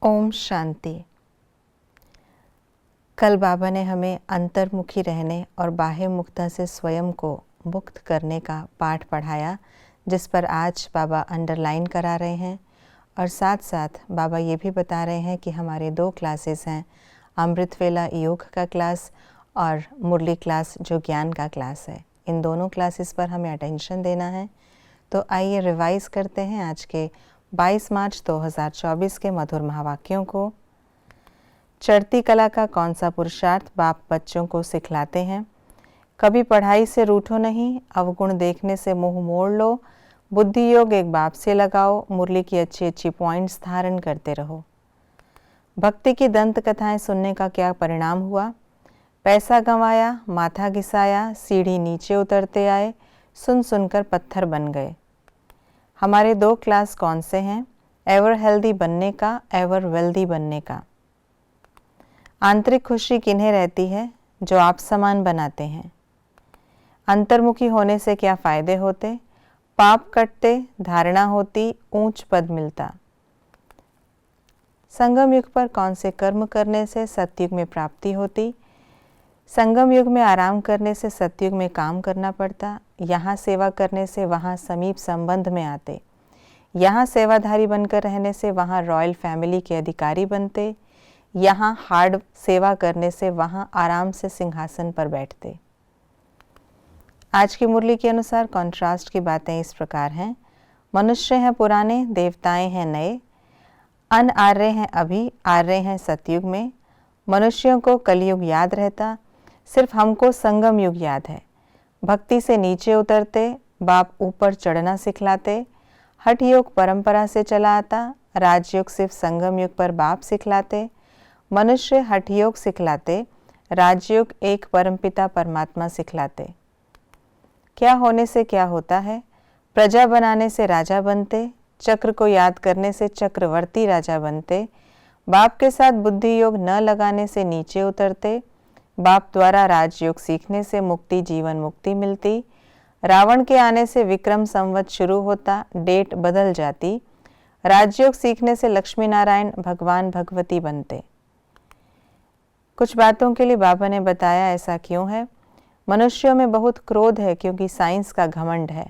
ओम शांति। कल बाबा ने हमें अंतर्मुखी रहने और बाह्य मुक्ता से स्वयं को मुक्त करने का पाठ पढ़ाया, जिस पर आज बाबा अंडरलाइन करा रहे हैं। और साथ साथ बाबा ये भी बता रहे हैं कि हमारे 2 क्लासेस हैं, अमृत वेला योग का क्लास और मुरली क्लास जो ज्ञान का क्लास है। इन दोनों क्लासेस पर हमें अटेंशन देना है। तो आइए रिवाइज़ करते हैं आज के 22 मार्च 2024 के मधुर महावाक्यों को। चढ़ती कला का कौन सा पुरुषार्थ बाप बच्चों को सिखलाते हैं? कभी पढ़ाई से रूठो नहीं, अवगुण देखने से मुंह मोड़ लो, बुद्धि योग एक बाप से लगाओ, मुरली की अच्छी अच्छी पॉइंट्स धारण करते रहो। भक्ति की दंत कथाएं सुनने का क्या परिणाम हुआ? पैसा गंवाया, माथा घिसाया, सीढ़ी नीचे उतरते आए, सुन सुनकर पत्थर बन गए। हमारे 2 क्लास कौन से हैं? एवर हेल्दी बनने का, एवर वेल्दी बनने का। आंतरिक खुशी किन्हें रहती है? जो आप समान बनाते हैं। अंतर्मुखी होने से क्या फ़ायदे होते? पाप कटते, धारणा होती, ऊंच पद मिलता। संगम युग पर कौन से कर्म करने से सतयुग में प्राप्ति होती? संगम युग में आराम करने से सतयुग में काम करना पड़ता। यहाँ सेवा करने से वहाँ समीप संबंध में आते। यहाँ सेवाधारी बनकर रहने से वहाँ रॉयल फैमिली के अधिकारी बनते। यहाँ हार्ड सेवा करने से वहाँ आराम से सिंहासन पर बैठते। आज की मुरली के अनुसार कॉन्ट्रास्ट की बातें इस प्रकार हैं। मनुष्य हैं पुराने, देवताएं हैं नए, अन आर्य हैं अभी, आर्य हैं सतयुग में। मनुष्यों को कलयुग याद रहता, सिर्फ हमको संगम युग याद है। भक्ति से नीचे उतरते, बाप ऊपर चढ़ना सिखलाते। हठ योग परंपरा से चला आता, राजयोग सिर्फ संगम युग पर बाप सिखलाते। मनुष्य हठ योग सिखलाते, राजयोग एक परमपिता परमात्मा सिखलाते। क्या होने से क्या होता है? प्रजा बनाने से राजा बनते, चक्र को याद करने से चक्रवर्ती राजा बनते। बाप के साथ बुद्धि योग न लगाने से नीचे उतरते। बाप द्वारा राजयोग सीखने से मुक्ति जीवन मुक्ति मिलती। रावण के आने से विक्रम संवत शुरू होता, डेट बदल जाती। राजयोग सीखने से लक्ष्मी नारायण भगवान भगवती बनते। कुछ बातों के लिए बाबा ने बताया ऐसा क्यों है। मनुष्यों में बहुत क्रोध है क्योंकि साइंस का घमंड है।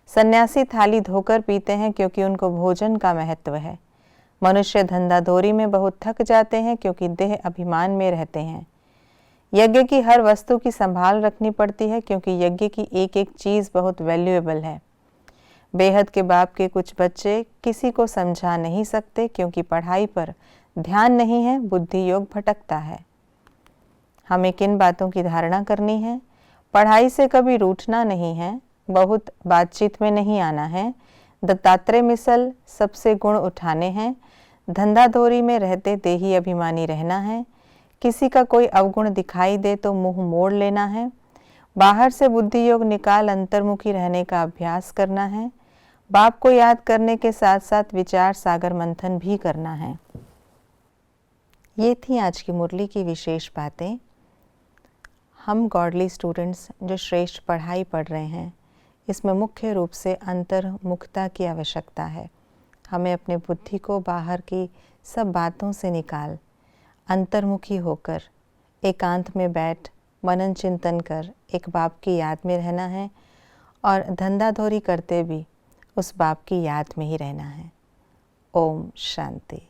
सन्यासी थाली धोकर पीते हैं क्योंकि उनको भोजन का महत्व है। मनुष्य धंधाधोरी में बहुत थक जाते हैं क्योंकि देह अभिमान में रहते हैं। यज्ञ की हर वस्तु की संभाल रखनी पड़ती है क्योंकि यज्ञ की एक एक चीज़ बहुत वैल्यूएबल है। बेहद के बाप के कुछ बच्चे किसी को समझा नहीं सकते क्योंकि पढ़ाई पर ध्यान नहीं है, बुद्धि योग भटकता है। हमें किन बातों की धारणा करनी है? पढ़ाई से कभी रूठना नहीं है, बहुत बातचीत में नहीं आना है, दत्तात्रेय मिसल सबसे गुण उठाने हैं, धंधाधोरी में रहते देही अभिमानी रहना है, किसी का कोई अवगुण दिखाई दे तो मुंह मोड़ लेना है, बाहर से बुद्धि योग निकाल अंतर्मुखी रहने का अभ्यास करना है, बाप को याद करने के साथ साथ विचार सागर मंथन भी करना है। ये थी आज की मुरली की विशेष बातें। हम गॉडली स्टूडेंट्स जो श्रेष्ठ पढ़ाई पढ़ रहे हैं, इसमें मुख्य रूप से अंतर्मुखता की आवश्यकता है। हमें अपने बुद्धि को बाहर की सब बातों से निकाल अंतर्मुखी होकर एकांत में बैठ मनन चिंतन कर एक बाप की याद में रहना है और धंधाधोरी करते भी उस बाप की याद में ही रहना है। ओम शांति।